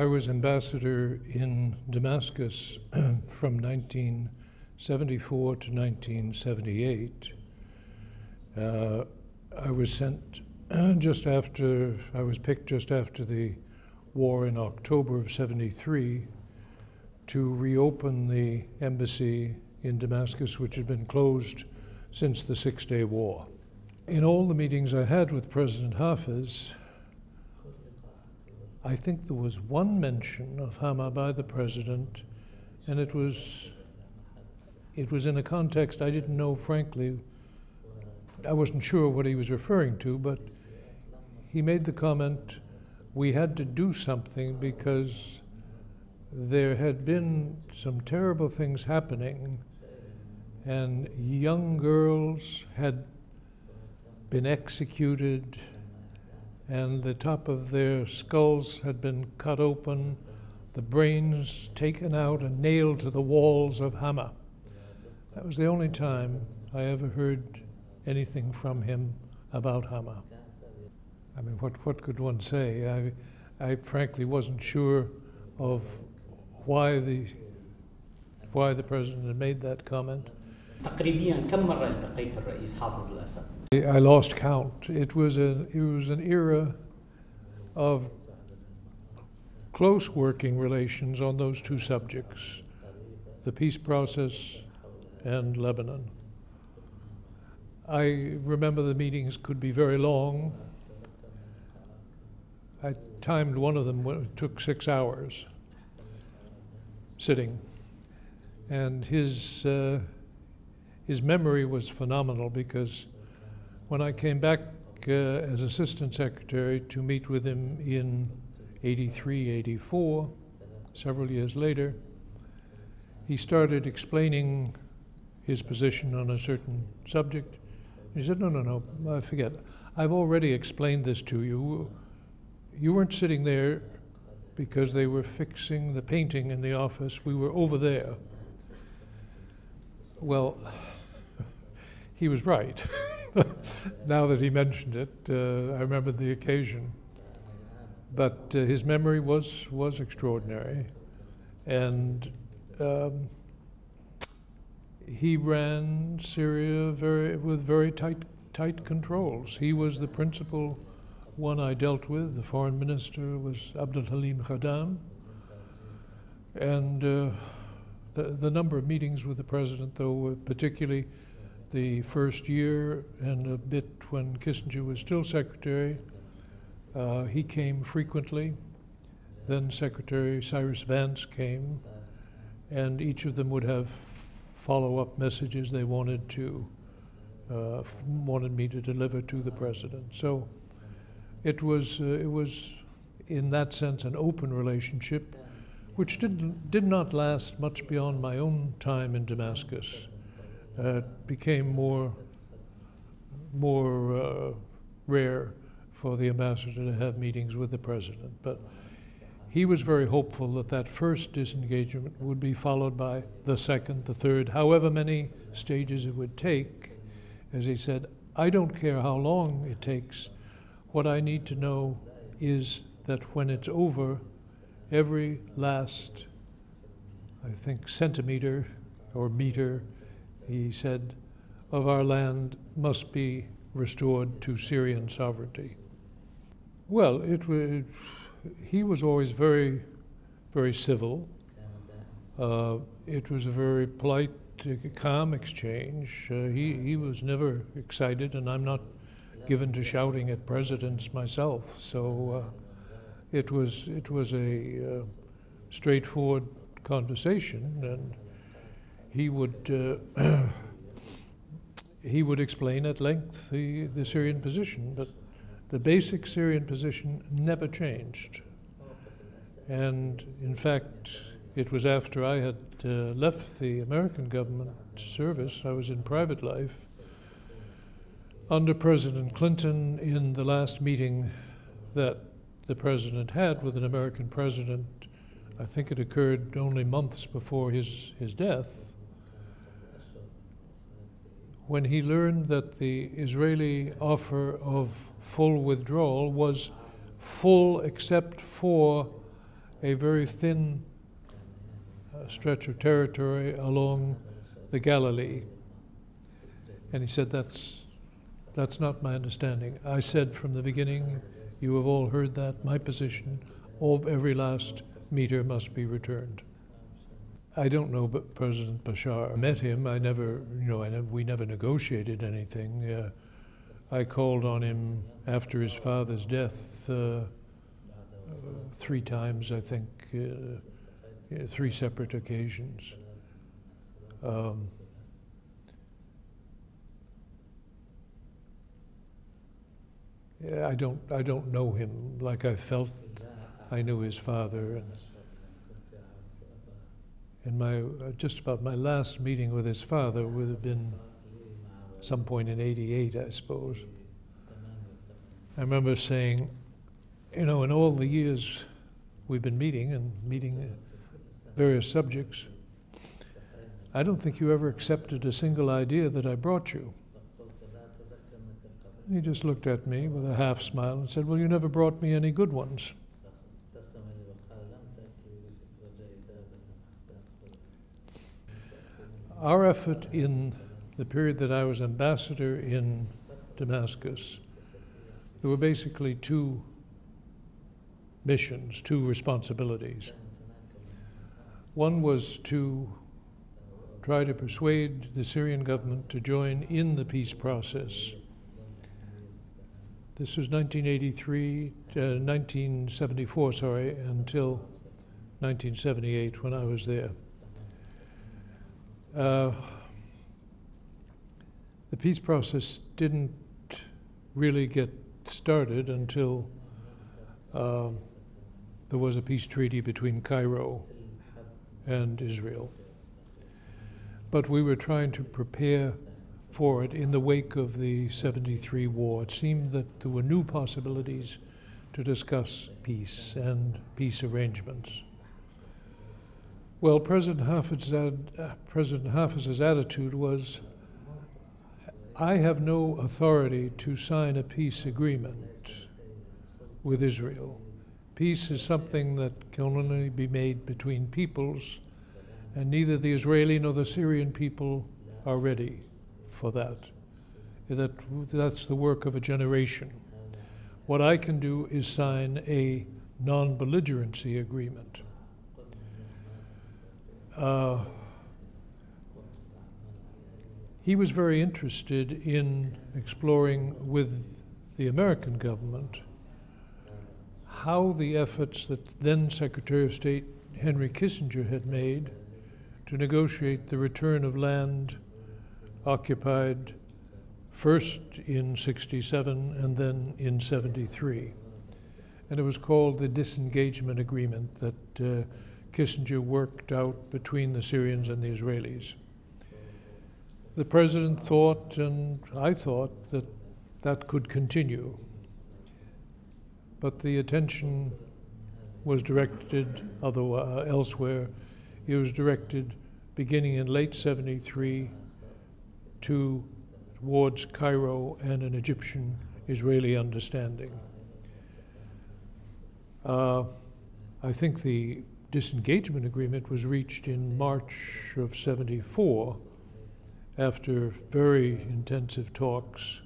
I was ambassador in Damascus from 1974 to 1978. I was sent just after, I was picked just after the war in October of '73 to reopen the embassy in Damascus, which had been closed since the Six-Day War. In all the meetings I had with President Bحافظ, I think there was one mention of Hama by the president, and it was in a context I didn't know, frankly. I wasn't sure what he was referring to, but he made the comment, we had to do something because there had been some terrible things happening, and young girls had been executed, and the top of their skulls had been cut open, the brains taken out and nailed to the walls of Hama. That was the only time I ever heard anything from him about Hama. I mean, what could one say? I frankly wasn't sure of why the president had made that comment. تقريباً كم مرة التقيت الرئيس حافظ الأسد؟ I lost count. It was an era of close working relations on those two subjects, the peace process and Lebanon. I remember the meetings could be very long. I timed one of them, it took 6 hours sitting. And his memory was phenomenal, because when I came back as Assistant Secretary to meet with him in '83, '84, several years later, he started explaining his position on a certain subject. He said, no, I forget. I've already explained this to you. You weren't sitting there because they were fixing the painting in the office. We were over there. Well, he was right. Now that he mentioned it, I remembered the occasion. But his memory was extraordinary. And he ran Syria with very tight controls. He was the principal one I dealt with. The foreign minister was Abdul Halim Khaddam. And the number of meetings with the president, though, particularly the first year and a bit when Kissinger was still secretary, he came frequently. Then Secretary Cyrus Vance came, and each of them would have follow-up messages they wanted me to deliver to the president. So it was in that sense an open relationship, which did not last much beyond my own time in Damascus. It became more rare for the ambassador to have meetings with the president. But he was very hopeful that that first disengagement would be followed by the second, the third, however many stages it would take. As he said, I don't care how long it takes. What I need to know is that when it's over, every last, I think, centimeter or meter, he said, of our land must be restored to Syrian sovereignty. Well, he was always very, very civil. It was a very polite, calm exchange. He was never excited, and I'm not given to shouting at presidents myself. So it was a straightforward conversation, and he would explain at length the Syrian position, but the basic Syrian position never changed. And in fact, it was after I had left the American government service, I was in private life, under President Clinton, in the last meeting that the president had with an American president. I think it occurred only months before his death. When he learned that the Israeli offer of full withdrawal was full except for a very thin stretch of territory along the Galilee. And he said, that's not my understanding. I said from the beginning, you have all heard that, my position of every last meter must be returned. I don't know President Bashar. I met him. We never negotiated anything. I called on him after his father's death 3 times, I think, 3 separate occasions. Yeah, I don't know him like I felt I knew his father. And just about my last meeting with his father would have been some point in '88, I suppose. I remember saying, in all the years we've been meeting various subjects, I don't think you ever accepted a single idea that I brought you. He just looked at me with a half smile and said, well, you never brought me any good ones. Our effort in the period that I was ambassador in Damascus, there were basically 2 missions, 2 responsibilities. One was to try to persuade the Syrian government to join in the peace process. This was 1974, until 1978 when I was there. The peace process didn't really get started until there was a peace treaty between Cairo and Israel. But we were trying to prepare for it in the wake of the '73 war. It seemed that there were new possibilities to discuss peace and peace arrangements. Well, President Hafiz's attitude was, I have no authority to sign a peace agreement with Israel. Peace is something that can only be made between peoples, and neither the Israeli nor the Syrian people are ready for that. That's the work of a generation. What I can do is sign a non-belligerency agreement. He was very interested in exploring with the American government how the efforts that then Secretary of State Henry Kissinger had made to negotiate the return of land occupied first in '67 and then in '73. And it was called the disengagement agreement that Kissinger worked out between the Syrians and the Israelis. The president thought, and I thought, that that could continue. But the attention was directed elsewhere. It was directed beginning in late '73 towards Cairo and an Egyptian-Israeli understanding. I think the disengagement agreement was reached in March of '74 after very intensive talks,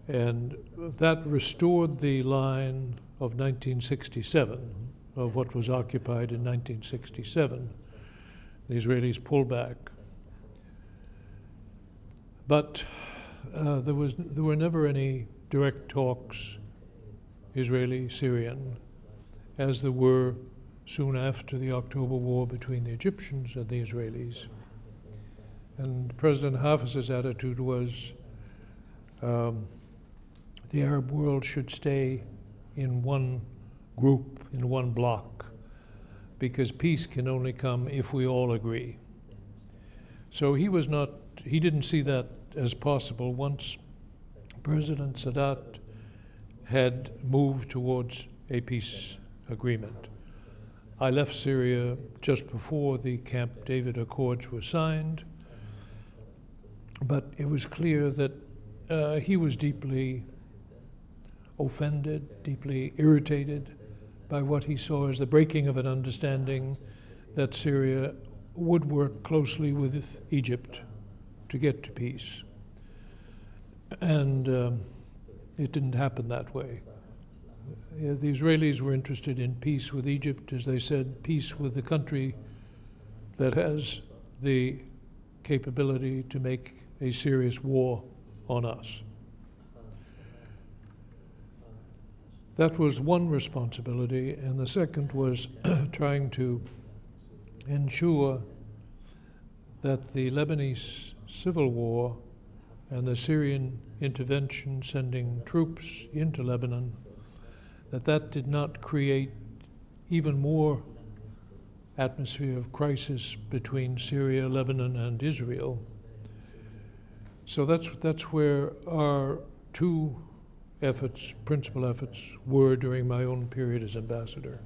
and that restored the line of 1967, of what was occupied in 1967. The Israelis pulled back. But there were never any direct talks, Israeli-Syrian, as there were soon after the October War between the Egyptians and the Israelis. And President Hafiz's attitude was the Arab world should stay in one group, in one block, because peace can only come if we all agree. So he didn't see that as possible once President Sadat had moved towards a peace agreement. I left Syria just before the Camp David Accords were signed, but it was clear that he was deeply offended, deeply irritated by what he saw as the breaking of an understanding that Syria would work closely with Egypt to get to peace. And it didn't happen that way. The Israelis were interested in peace with Egypt, as they said, peace with the country that has the capability to make a serious war on us. That was one responsibility, and the second was trying to ensure that the Lebanese civil war and the Syrian intervention sending troops into Lebanon, that did not create even more atmosphere of crisis between Syria, Lebanon, and Israel. So that's where our two efforts, principal efforts, were during my own period as ambassador.